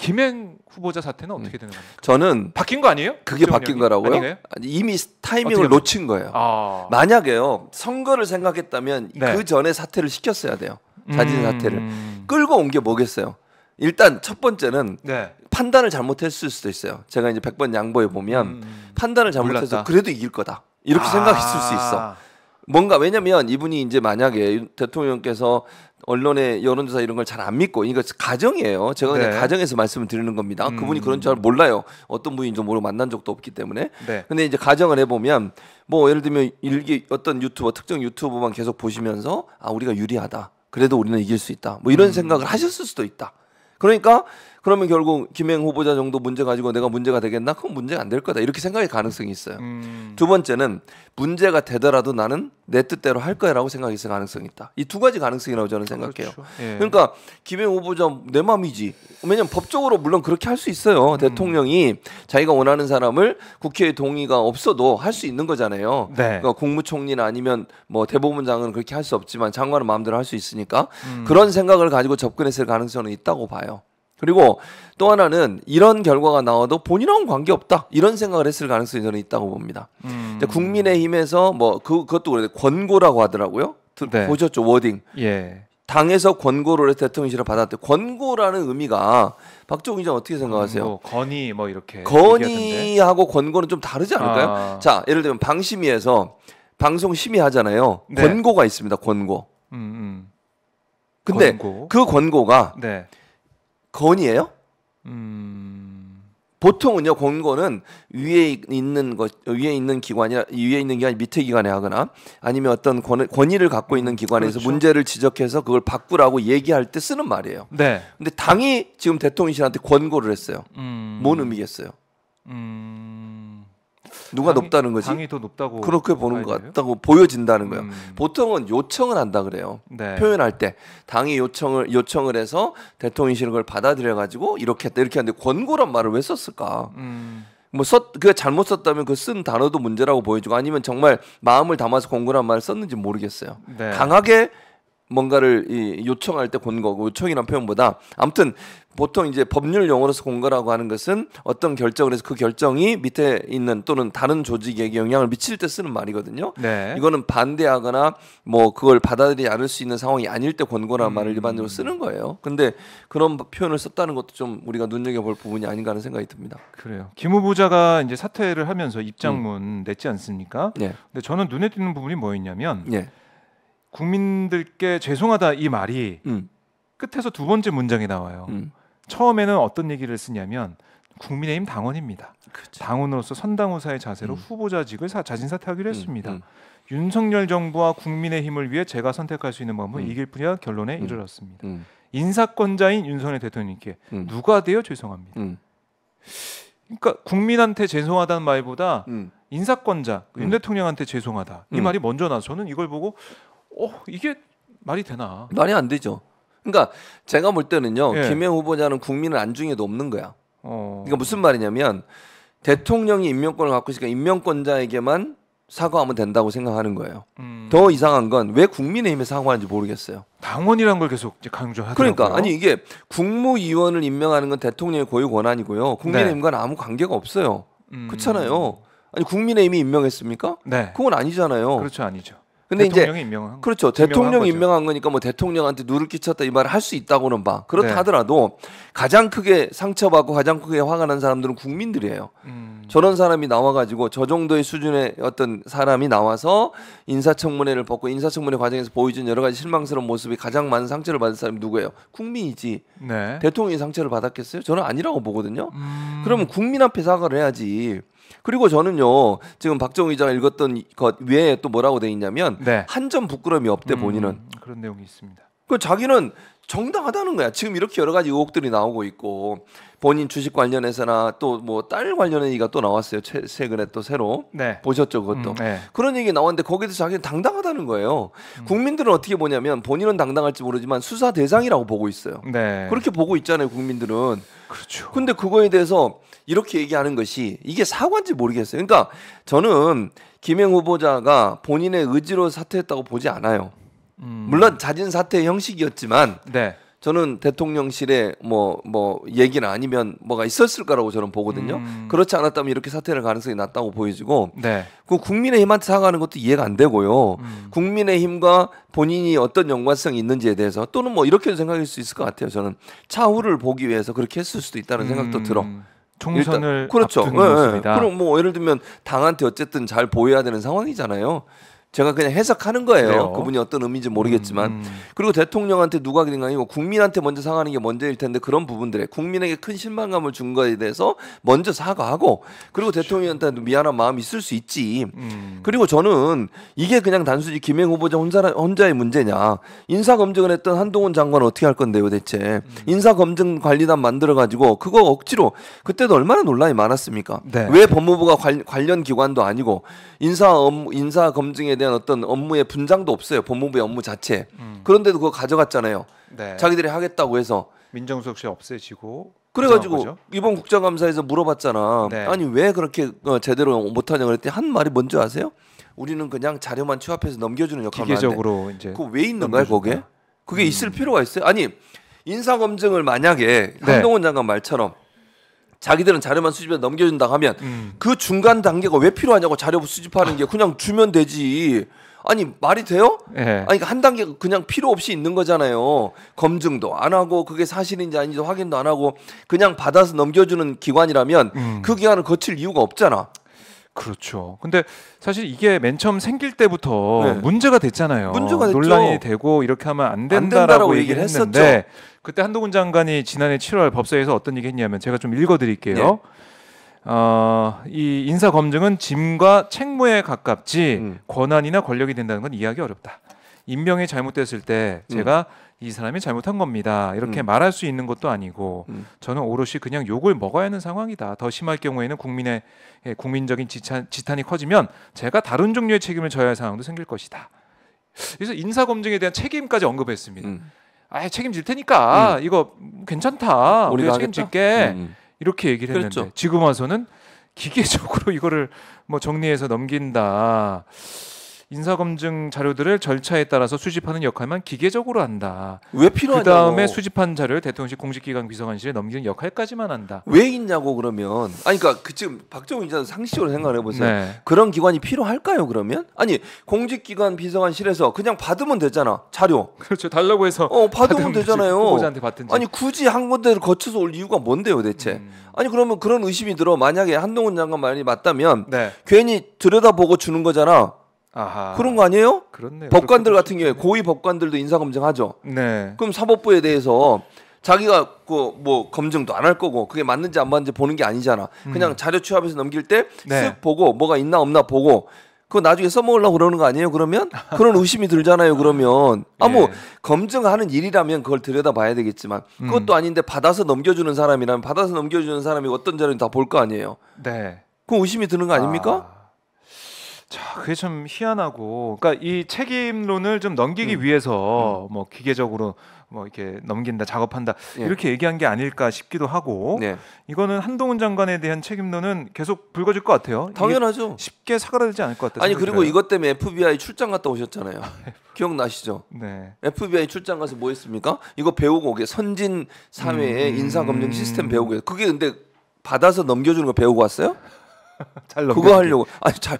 김행 후보자 사태는 어떻게 되는 겁니까? 저는 바뀐 거 아니에요? 그게 바뀐 거라고요? 아닌가요? 이미 타이밍을 놓친 거예요. 만약에요 선거를 생각했다면 네. 그 전에 사퇴를 시켰어야 돼요. 자진 사퇴를 끌고 온 게 뭐겠어요? 일단 첫 번째는 네. 판단을 잘못했을 수도 있어요. 제가 이제 100번 양보해 보면 판단을 잘못해서 몰랐다. 그래도 이길 거다 이렇게 생각했을 수 있어. 뭔가 왜냐면 이분이 이제 만약에 대통령께서 언론의 여론조사 이런 걸 잘 안 믿고 이거 가정이에요. 제가 그냥 네. 가정에서 말씀을 드리는 겁니다. 그분이 그런 줄 몰라요. 어떤 분인지 모르고 만난 적도 없기 때문에. 네. 근데 이제 가정을 해보면 뭐 예를 들면 어떤 유튜버 특정 유튜버만 계속 보시면서 아 우리가 유리하다. 그래도 우리는 이길 수 있다. 뭐 이런 생각을 하셨을 수도 있다. 그러니까 그러면 결국 김행 후보자 정도 문제 가지고 내가 문제가 되겠나? 그건 문제가 안 될 거다. 이렇게 생각할 가능성이 있어요. 두 번째는 문제가 되더라도 나는 내 뜻대로 할 거야라고 생각했을 가능성이 있다. 이 두 가지 가능성이라고 저는 생각해요. 그렇죠. 예. 그러니까 김행 후보자 내 맘이지. 왜냐면 법적으로 물론 그렇게 할 수 있어요. 대통령이 자기가 원하는 사람을 국회의 동의가 없어도 할 수 있는 거잖아요. 네. 그러니까 국무총리나 아니면 뭐 대법원장은 그렇게 할 수 없지만 장관은 마음대로 할 수 있으니까 그런 생각을 가지고 접근했을 가능성은 있다고 봐요. 그리고 또 하나는 이런 결과가 나와도 본인하고는 관계없다 이런 생각을 했을 가능성이 저는 있다고 봅니다. 국민의힘에서 뭐 그것도 그래요. 권고라고 하더라고요. 네. 보셨죠 워딩. 예. 당에서 권고를 해서 대통령실에 받았대. 권고라는 의미가 박종희 기자 어떻게 생각하세요? 건의 뭐 이렇게 건의하고 권고는 좀 다르지 않을까요? 아. 자 예를 들면 방심위에서 방송 심의하잖아요. 네. 권고가 있습니다. 권고. 근데 권고. 그 권고가 네. 건의예요? 보통은요 권고는 위에 있는 기관이 밑에 기관에 하거나 아니면 어떤 권위를 갖고 있는 기관에서 그렇죠. 문제를 지적해서 그걸 바꾸라고 얘기할 때 쓰는 말이에요. 네. 근데 당이 지금 대통령실한테 권고를 했어요. 뭔 의미겠어요? 누가 높다는 거지? 당이 더 높다고 그렇게 보는 것 봐야 돼요? 같다고 보여진다는 거예요. 보통은 요청을 한다 그래요. 네. 표현할 때 당이 요청을 해서 대통령실은 그걸 받아들여 가지고 이렇게 했다 이렇게 하는데 권고란 말을 왜 썼을까? 그게 잘못 썼다면 그 쓴 단어도 문제라고 보여주고 아니면 정말 마음을 담아서 권고란 말을 썼는지 모르겠어요. 네. 강하게 뭔가를 요청할 때 권고고 요청이라는 표현보다 아무튼 보통 이제 법률 용어로서 권고라고 하는 것은 어떤 결정을 해서 그 결정이 밑에 있는 또는 다른 조직에게 영향을 미칠 때 쓰는 말이거든요. 네. 이거는 반대하거나 뭐 그걸 받아들이지 않을 수 있는 상황이 아닐 때 권고라는 말을 일반적으로 쓰는 거예요. 근데 그런 표현을 썼다는 것도 좀 우리가 눈여겨볼 부분이 아닌가 하는 생각이 듭니다. 그래요. 김 후보자가 이제 사퇴를 하면서 입장문 냈지 않습니까? 네. 근데 저는 눈에 띄는 부분이 뭐였냐면 네. 국민들께 죄송하다 이 말이 끝에서 두 번째 문장이 나와요. 처음에는 어떤 얘기를 쓰냐면 국민의힘 당원입니다. 그치. 당원으로서 선당후사의 자세로 후보자직을 자진 사퇴하기로 했습니다. 윤석열 정부와 국민의힘을 위해 제가 선택할 수 있는 방법은 이길 뿐이라 결론에 이르렀습니다. 인사권자인 윤석열 대통령님께 누가 되어 죄송합니다. 그러니까 국민한테 죄송하다는 말보다 인사권자 윤 대통령한테 죄송하다 이 말이 먼저 나서 저는 이걸 보고 이게 말이 되나? 말이 안 되죠. 그러니까 제가 볼 때는요. 예. 김행 후보자는 국민을 안중에도 없는 거야. 그러니까 무슨 말이냐면 대통령이 임명권을 갖고 있으니까 임명권자에게만 사과하면 된다고 생각하는 거예요. 더 이상한 건 왜 국민의힘에 사과하는지 모르겠어요. 당원이란 걸 계속 이제 강조하더라고요. 그러니까 아니 이게 국무위원을 임명하는 건 대통령의 고유 권한이고요. 국민의힘과는 아무 관계가 없어요. 그렇잖아요. 아니 국민의힘이 임명했습니까? 네. 그건 아니잖아요. 그렇죠, 아니죠. 근데 대통령이 이제 임명한 그렇죠. 대통령이 임명한 거니까 뭐 대통령한테 누를 끼쳤다 이 말을 할 수 있다고는 봐. 그렇다 네. 하더라도 가장 크게 상처받고 가장 크게 화가 난 사람들은 국민들이에요. 저런 사람이 나와가지고 저 정도의 수준의 어떤 사람이 나와서 인사청문회를 벗고 인사청문회 과정에서 보여준 여러 가지 실망스러운 모습이 가장 많은 상처를 받은 사람이 누구예요? 국민이지. 네. 대통령이 상처를 받았겠어요? 저는 아니라고 보거든요. 그러면 국민 앞에 사과를 해야지. 그리고 저는요 지금 박정희 기자가 읽었던 것 외에 또 뭐라고 돼 있냐면 네. 한 점 부끄러움이 없대 본인은. 그런 내용이 있습니다. 그 자기는 정당하다는 거야. 지금 이렇게 여러 가지 의혹들이 나오고 있고 본인 주식 관련해서나 또 뭐 딸 관련한 얘기가 또 나왔어요. 최근에 또 새로 네. 보셨죠 그것도. 네. 그런 얘기 나왔는데 거기서 자기는 당당하다는 거예요. 국민들은 어떻게 보냐면 본인은 당당할지 모르지만 수사 대상이라고 보고 있어요. 네. 그렇게 보고 있잖아요 국민들은. 그렇죠. 근데 그거에 대해서 이렇게 얘기하는 것이 이게 사과인지 모르겠어요. 그러니까 저는 김행 후보자가 본인의 의지로 사퇴했다고 보지 않아요. 물론 자진 사퇴 형식이었지만 네. 저는 대통령실에 뭐 얘기는 아니면 뭐가 있었을 거라고 저는 보거든요. 그렇지 않았다면 이렇게 사퇴할 가능성이 낮다고 보여지고 네. 그 국민의힘한테 사과하는 것도 이해가 안 되고요. 국민의힘과 본인이 어떤 연관성이 있는지에 대해서 또는 뭐 이렇게도 생각할 수 있을 것 같아요. 저는 차후를 보기 위해서 그렇게 했을 수도 있다는 생각도 들어. 총선을 일단, 그렇죠. 앞둔 모습이다. 그럼 뭐 예를 들면 당한테 어쨌든 잘 보여야 되는 상황이잖아요. 제가 그냥 해석하는 거예요. 그래요? 그분이 어떤 의미인지 모르겠지만. 그리고 대통령한테 누가 그런 거 아니고 국민한테 먼저 사과하는 게 먼저일 텐데 그런 부분들에 국민에게 큰 실망감을 준 거에 대해서 먼저 사과하고 그리고 대통령한테도 미안한 마음이 있을 수 있지. 그리고 저는 이게 그냥 단순히 김행 후보자 혼자의 문제냐. 인사검증을 했던 한동훈 장관은 어떻게 할 건데요 대체. 인사검증 관리단 만들어가지고 그거 억지로 그때도 얼마나 논란이 많았습니까. 네. 왜 법무부가 관련 기관도 아니고 인사검증에 대한 어떤 업무의 분장도 없어요. 법무부의 업무 자체. 그런데도 그거 가져갔잖아요. 네. 자기들이 하겠다고 해서. 민정수석실 없애지고 그래가지고 이번 국정감사에서 물어봤잖아. 네. 아니 왜 그렇게 제대로 못하냐 그랬더니 한 말이 뭔지 아세요? 우리는 그냥 자료만 취합해서 넘겨주는 역할만 한대. 기계적으로 이제 그거 왜 있는 거야 거기에? 그게 있을 필요가 있어요? 아니 인사검증을 만약에 한동훈 장관 말처럼 자기들은 자료만 수집해서 넘겨준다 하면 그 중간 단계가 왜 필요하냐고. 자료 수집하는 게 그냥 주면 되지. 아니 말이 돼요? 네. 아니 한 단계가 그냥 필요 없이 있는 거잖아요. 검증도 안 하고 그게 사실인지 아닌지 확인도 안 하고 그냥 받아서 넘겨주는 기관이라면 그 기관을 거칠 이유가 없잖아. 그렇죠. 근데 사실 이게 맨 처음 생길 때부터 네. 문제가 됐잖아요. 문제가 됐죠. 논란이 되고 이렇게 하면 안 된다라고 얘기를 했는데 그때 한동훈 장관이 지난해 7월 법사위에서 어떤 얘기 했냐면 제가 좀 읽어드릴게요. 네. 이 인사 검증은 짐과 책무에 가깝지 권한이나 권력이 된다는 건 이해하기 어렵다. 임명이 잘못됐을 때 제가 이 사람이 잘못한 겁니다. 이렇게 말할 수 있는 것도 아니고 저는 오롯이 그냥 욕을 먹어야 하는 상황이다. 더 심할 경우에는 국민적인 지탄이 커지면 제가 다른 종류의 책임을 져야 할 상황도 생길 것이다. 그래서 인사 검증에 대한 책임까지 언급했습니다. 아, 책임질 테니까 이거 괜찮다. 우리가 책임질게. 이렇게 얘기를 했는데 그랬죠. 지금 와서는 기계적으로 이거를 뭐 정리해서 넘긴다. 인사검증 자료들을 절차에 따라서 수집하는 역할만 기계적으로 한다. 왜 필요하냐고. 그 다음에 수집한 자료를 대통령실 공직기관 비서관실에 넘기는 역할까지만 한다. 왜 있냐고 그러면. 아니 그러니까 지금 박정훈 기자 상식적으로 생각을 해보세요. 네. 그런 기관이 필요할까요 그러면? 아니 공직기관 비서관실에서 그냥 받으면 되잖아 자료. 그렇죠. 달라고 해서 받으면 되잖아요. 후보자한테 받든지. 아니 굳이 한 군데를 거쳐서 올 이유가 뭔데요 대체? 아니 그러면 그런 의심이 들어. 만약에 한동훈 장관 말이 맞다면 네. 괜히 들여다보고 주는 거잖아. 아하. 그런 거 아니에요? 그렇네요. 법관들 같은 경우에 고위 법관들도 인사검증하죠. 네. 그럼 사법부에 대해서 자기가 그 뭐 검증도 안 할 거고 그게 맞는지 안 맞는지 보는 게 아니잖아. 그냥 자료 취합해서 넘길 때 쓱 네. 보고 뭐가 있나 없나 보고 그거 나중에 써먹으려고 그러는 거 아니에요? 그러면 그런 의심이 들잖아요. 그러면 뭐 검증하는 일이라면 그걸 들여다봐야 되겠지만 그것도 아닌데 받아서 넘겨주는 사람이라면 받아서 넘겨주는 사람이 어떤 자료는 다 볼 거 아니에요. 네. 그 의심이 드는 거 아닙니까? 자, 그게 좀 희한하고, 그러니까 이 책임론을 좀 넘기기 위해서 뭐 기계적으로 뭐 이렇게 넘긴다, 작업한다 이렇게 얘기한 게 아닐까 싶기도 하고, 네. 이거는 한동훈 장관에 대한 책임론은 계속 불거질 것 같아요. 당연하죠. 쉽게 사그라들지 않을 것 같아요. 아니 그리고 이것 때문에 FBI 출장 갔다 오셨잖아요. 기억나시죠? 네. FBI 출장 가서 뭐 했습니까? 이거 배우고 오게 선진 사회의 인사검증 시스템 배우고 오게. 그게 근데 받아서 넘겨주는 거 배우고 왔어요? 잘 그거 하려고. 아니 잘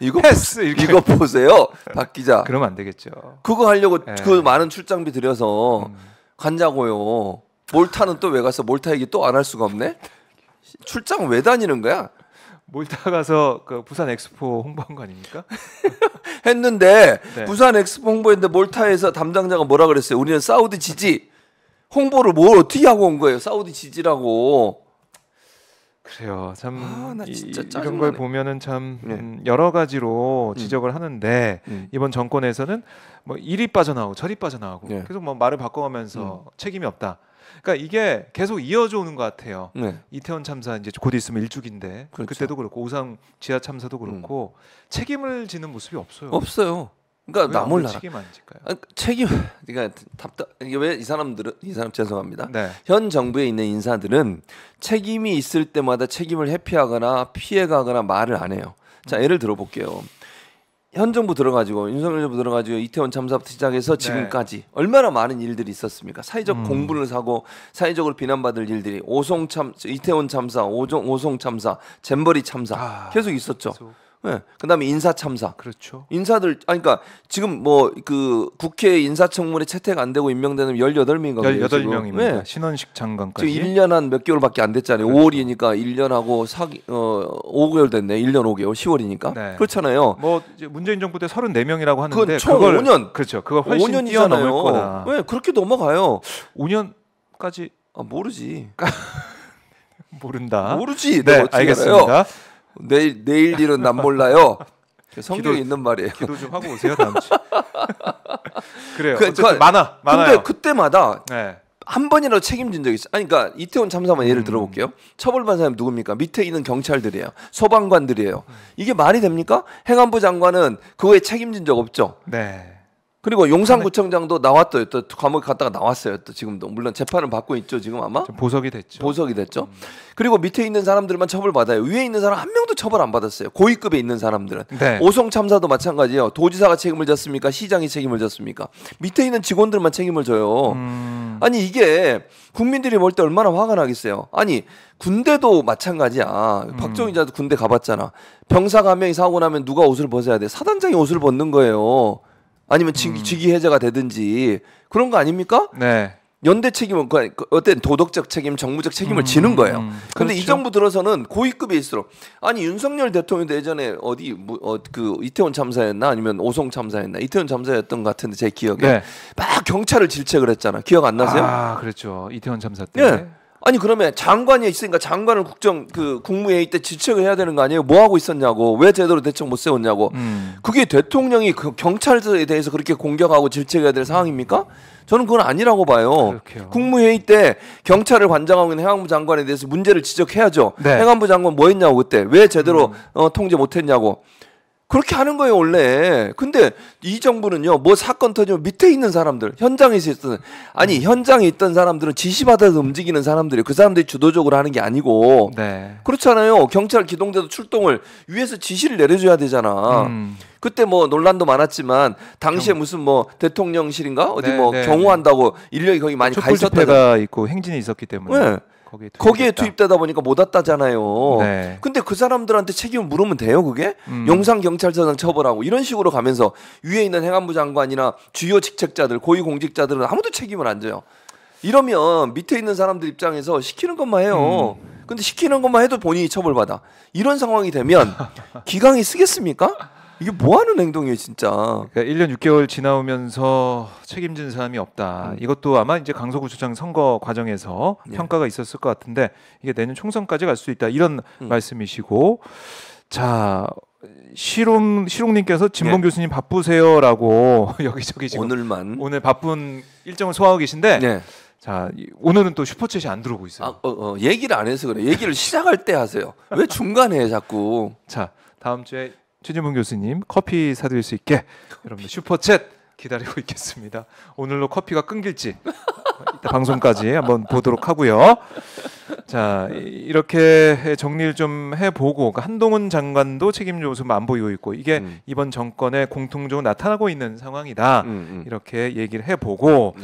이거 패스 이렇게. 이거 보세요, 박 기자. 그러면 안 되겠죠. 그거 하려고 네. 그 많은 출장비 들여서 간자고요. 몰타는 또 왜 갔어? 몰타 얘기 또 안 할 수가 없네. 출장 왜 다니는 거야? 몰타 가서 그 부산 엑스포 홍보한 거 아닙니까? 했는데 네. 부산 엑스포 홍보했는데 몰타에서 담당자가 뭐라 그랬어요? 우리는 사우디 지지. 홍보를 뭘 어떻게 하고 온 거예요? 사우디 지지라고. 그래요. 참 나 진짜 이런 짜증나네. 걸 보면은 참 여러 가지로 지적을 하는데 이번 정권에서는 뭐 이리 빠져나오고 저리 빠져나오고 네. 계속 뭐 말을 바꿔가면서 책임이 없다. 그러니까 이게 계속 이어져 오는 것 같아요. 네. 이태원 참사 이제 곧 있으면 일주기인데 그렇죠. 그때도 그렇고 오상 지하 참사도 그렇고 책임을 지는 모습이 없어요. 없어요. 그러니까 나 몰라라. 책임 안 질까요? 책임. 그러니까 답답. 이게 왜 이 사람 죄송합니다. 네. 현 정부에 있는 인사들은 책임이 있을 때마다 책임을 회피하거나 피해가거나 말을 안 해요. 자 예를 들어볼게요. 현 정부 들어가지고 윤석열 정부 들어가지고 이태원 참사부터 시작해서 지금까지 얼마나 많은 일들이 있었습니까? 사회적 공분을 사고 사회적으로 비난받을 일들이 이태원 참사, 오송 참사, 잼버리 참사 계속 있었죠. 네. 그다음에 인사 참사. 그렇죠. 인사들 그러니까 지금 뭐 그 국회 인사청문회 채택 안 되고 임명되는 18명인가 18명입니다. 네. 신원식 장관까지. 지금 1년 한 몇 개월밖에 안 됐잖아요. 그렇죠. 5월이니까 1년하고 5개월 됐네. 1년 5개월. 10월이니까. 네. 그렇잖아요. 뭐 이제 문재인 정부 때 34명이라고 하는데 총 그걸 5년. 그렇죠. 그거 훨씬 5년이잖아요. 뛰어넘을 거다. 왜 그렇게 넘어가요? 5년까지 모르지. 모른다. 모르지. 네, 알겠습니다. 알아요? 내일 일은 난 몰라요. 성경에 있는 말이에요. 기도 좀 하고 오세요 다음 주. 그래요. 어쨌든 많아요. 근데 그때마다 네. 한 번이라도 책임진 적이 있어요. 아니, 그러니까 이태원 참사만 예를 들어볼게요. 처벌받은 사람이 누굽니까? 밑에 있는 경찰들이에요. 소방관들이에요. 이게 말이 됩니까? 행안부 장관은 그거에 책임진 적 없죠. 네. 그리고 용산구청장도 나왔어요. 또 감옥에 갔다가 나왔어요. 또 지금도 물론 재판을 받고 있죠. 지금 아마 보석이 됐죠. 보석이 됐죠. 그리고 밑에 있는 사람들만 처벌받아요. 위에 있는 사람 한 명도 처벌 안 받았어요. 고위급에 있는 사람들은. 네. 오송 참사도 마찬가지예요. 도지사가 책임을 졌습니까? 시장이 책임을 졌습니까? 밑에 있는 직원들만 책임을 져요. 아니 이게 국민들이 볼 때 얼마나 화가 나겠어요. 아니 군대도 마찬가지야. 박정희 기자도 군대 가봤잖아. 병사가 한 명이 사고 나면 누가 옷을 벗어야 돼? 사단장이 옷을 벗는 거예요. 아니면 직위 해제가 되든지 그런 거 아닙니까? 네. 연대 책임은 어떤 도덕적 책임, 정무적 책임을 지는 거예요. 근데 그렇죠. 이 정부 들어서는 고위급일수록 아니 윤석열 대통령도 예전에 그 이태원 참사였나 아니면 오송 참사였나 이태원 참사였던 것 같은데 제 기억에 네. 막 경찰을 질책을 했잖아. 기억 안 나세요? 아 그렇죠. 이태원 참사 때. 네. 아니 그러면 장관이 있으니까 장관을 국무회의 때 질책을 해야 되는 거 아니에요? 뭐 하고 있었냐고, 왜 제대로 대책 못 세웠냐고. 그게 대통령이 그 경찰에 대해서 그렇게 공격하고 질책해야 될 상황입니까? 저는 그건 아니라고 봐요. 그렇게요. 국무회의 때 경찰을 관장하고 있는 행안부 장관에 대해서 문제를 지적해야죠. 네. 행안부 장관 뭐 했냐고 그때 왜 제대로 통제 못 했냐고. 그렇게 하는 거예요 원래. 근데 이 정부는요 뭐 사건 터지면 밑에 있는 사람들 현장에 있었던 현장에 있던 사람들은 지시받아서 움직이는 사람들이에요. 그 사람들이 주도적으로 하는 게 아니고. 네. 그렇잖아요. 경찰 기동대도 출동을 위에서 지시를 내려줘야 되잖아. 그때 뭐 논란도 많았지만 당시에 무슨 뭐 대통령실인가 어디 네, 뭐 네, 경호한다고 인력이 거기 많이 가 있었다가 촛불집회가 있고 행진이 있었기 때문에. 네. 거기에 투입되다 보니까 못 왔다잖아요. 네. 근데 그 사람들한테 책임을 물으면 돼요, 그게? 용산경찰서장 처벌하고 이런 식으로 가면서 위에 있는 행안부 장관이나 주요 직책자들, 고위공직자들은 아무도 책임을 안 져요. 이러면 밑에 있는 사람들 입장에서 시키는 것만 해요. 근데 시키는 것만 해도 본인이 처벌받아. 이런 상황이 되면 기강이 쓰겠습니까? 이게 뭐 하는 행동이에요, 진짜. 그러니까 1년 6개월 지나오면서 책임진 사람이 없다. 이것도 아마 이제 강서구청장 선거 과정에서 평가가 있었을 것 같은데 이게 내년 총선까지 갈 수 있다. 이런 말씀이시고. 자, 시롱님께서 진봉 교수님 바쁘세요라고 여기저기 지금 오늘 바쁜 일정을 소화하고 계신데 자, 오늘은 또 슈퍼챗이 안 들어오고 있어요. 얘기를 안 해서 그래. 얘기를 시작할 때 하세요. 왜 중간에 해 자꾸. 자, 다음 주에 최진봉 교수님 커피 사드릴 수 있게 여러분들 슈퍼챗 기다리고 있겠습니다. 오늘로 커피가 끊길지 이따 방송까지 한번 보도록 하고요. 자, 이렇게 정리를 좀 해보고 한동훈 장관도 책임 요소 안 보이고 있고 이게 이번 정권의 공통적으로 나타나고 있는 상황이다. 이렇게 얘기를 해보고